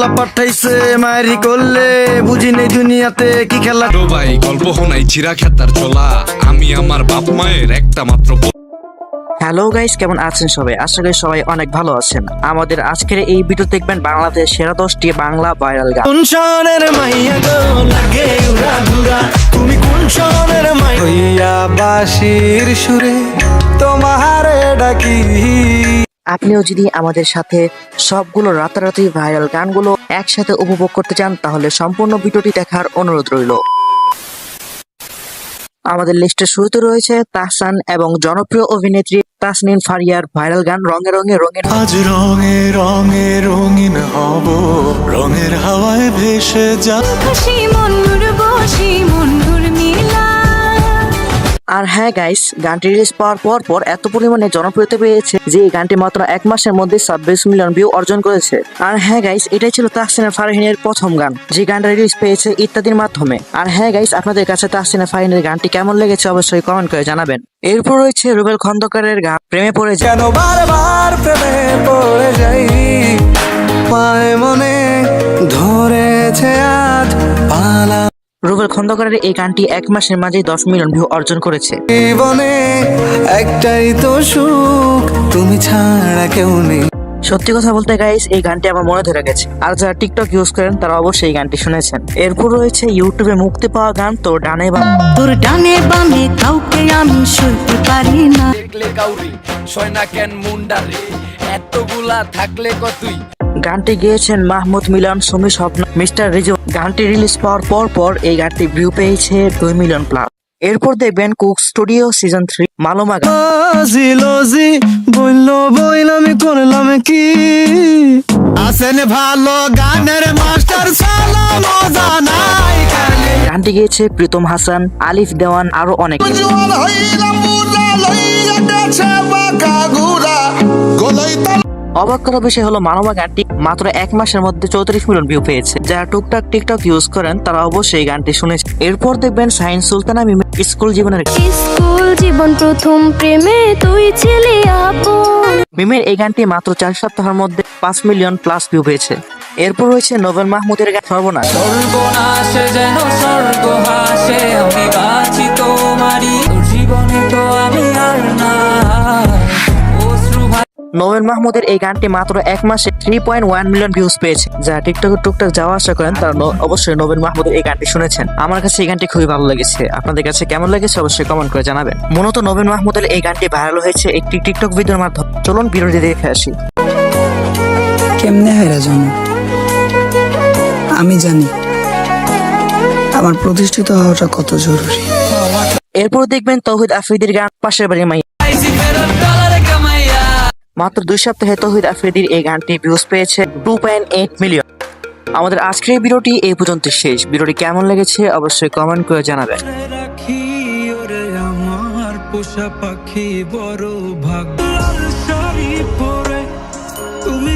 আল্লাহ পাঠাইছে মায়েরি করলে বুঝি নেই দুনিয়াতে কি খেলা। ভাই গল্প শোনাই চিরা খেতার চলা, আমি আমার বাপ মায়ের একটা মাত্র। হ্যালো গাইস, কেমন আছেন সবাই? আশা করি সবাই অনেক ভালো আছেন। আমাদের আজকের এই ভিডিও দেখবেন বাংলাদেশের সেরা 10টি বাংলা ভাইরাল গান। কোন শহরের মাইয়া গো লাগে উড়া ঘুরা, তুমি কোন শহরের মাইয়া হইয়া বাঁশির সুরে তোমারে ডাকি। আপনিও যদি আমাদের সাথে সবগুলো রাতারাতি ভাইরাল গানগুলো একসাথে উপভোগ করতে চান তাহলে সম্পূর্ণ ভিডিওটি দেখার অনুরোধ রইল। আমাদের লিস্টের শুরুতে রয়েছে তাহসান এবং জনপ্রিয় অভিনেত্রী তাসনিম ফারিয়ার ভাইরাল গান রঙে রঙে রঙিন। আজ রঙে রঙে রঙিন হব, রঙের হাওয়ায় ভেসে যা। আর হ্যাঁ গাইস, গানটি রিলিজ পাওয়ার পর এত পরিমাণে জনপ্রিয়তা পেয়েছে যে এই গানটি মাত্র 1 মাসের মধ্যে 26 মিলিয়ন ভিউ অর্জন করেছে। আর হ্যাঁ গাইস, এটাই ছিল তাহসিনা ফারহিনের প্রথম গান যে গানটা রিলিজ পেয়েছে ইত্যাদির মাধ্যমে। আর হ্যাঁ গাইস, আপনাদের কাছে তাহসিনা ফারহিনের গানটি কেমন লেগেছে অবশ্যই কমেন্ট করে জানাবেন। এরপর রয়েছে রুবেল খন্দকারের গান প্রেমে পড়ে যায়। কেন বারবার প্রেমে পড়ে যাই, পায় মনে ধরেছে আজ পালা। রুবেল খন্দকারের এই গানটি 1 মাসের মাঝে 10 মিলিয়ন ভিউ অর্জন করেছে। জীবনে একটাই তো সুখ, তুমি ছাড়া কেউ নেই। সত্যি কথা বলতে গাইস, এই গানটি আমার মনে ধরে গেছে। আর যারা টিকটক ইউজ করেন তারা অবশ্যই এই গানটি শুনেছেন। এরপর রয়েছে ইউটিউবে মুক্তি পাওয়া গান তোর ডানে বামে। তোর ডানে বামে কাউকে আমি সইতে পারি না, দেখলে কাউরি সয় না কেন মুন্ডারে, এতগুলা থাকলে কতই। গানটি গেয়েছেন মাহমুদ মিলন, সুমি স্বপ্ন, মিস্টার রিজু। গানটি রিলিজ পাওয়ার পর এই গানটি ভিউ পেয়েছে 2 মিলিয়ন প্লাস। এরপর দেখবেন কুক স্টুডিও সিজন 3 মালুমা গান। লজি বললো বইল আমি করলাম কি, আসেন ভালো গানের মাস্টার সালাম জানাই। গানটি গেয়েছে প্রীতম হাসান, আলিফ দেওয়ান আরো অনেক। অবাক করা বিষয় হলো মানবা গানটি মাত্র 1 মাসের মধ্যে 34 মিলিয়ন ভিউ পেয়েছে। যারা টুকটাক টিকটক ইউজ করেন তারা অবশ্যই এই গানটি শুনেছে। এরপর দেখবেন শাহিন সুলতানা মিমের স্কুল জীবনের গান। স্কুল জীবন প্রথম প্রেমে তুই ছিলি আপন। মিমের এই গানটি মাত্র 4 সপ্তাহের মধ্যে 5 মিলিয়ন প্লাস ভিউ পেয়েছে। এরপর রয়েছে নোবেল মাহমুদের গান সর্বনাশ। সর্বনাশে যেন স্বর্গ হাসে, আমি বাঁচি তোমারই জীবনে তো আমি আর না। নোবেল মাহমুদের এই গানটি মাত্র 1 মাসে 3.1 মিলিয়ন ভিউজ পেয়েছে। যারা টিকটকে টুকটাক যাওয়া আসা করেন তারা অবশ্যই নোবেল মাহমুদের এই গানটি শুনেছেন। আমার কাছে এই গানটি খুবই ভালো লেগেছে। আপনাদের কাছে কেমন লেগেছে অবশ্যই কমেন্ট করে জানাবেন। মূলত নোবেল মাহমুদের এই গানটি ভাইরাল হয়েছে একটি টিকটক ভিডিওর মাধ্যমে। চলুন ভিডিওটি দেখে আসি। কেমনে হেরা জানো, আমি জানি আমার প্রতিষ্ঠিত হওয়াটা কত জরুরি। এরপর দেখবেন তৌহিদ আফ্রিদির গান পাশের বাড়ির মাইয়া। মাত্র 2 সপ্তাহে তৌহিদ আফ্রিদির এই গানটি ভিউজ পেয়েছে 2.8 মিলিয়ন। আমাদের আজকের ভিডিওটি এই পর্যন্ত শেষ। ভিডিওটি কেমন লেগেছে অবশ্যই কমেন্ট করে জানাবেন। রাখি ওরে আমার পোষা পাখি বড় ভাগ্য, শাড়ি পরে তুমি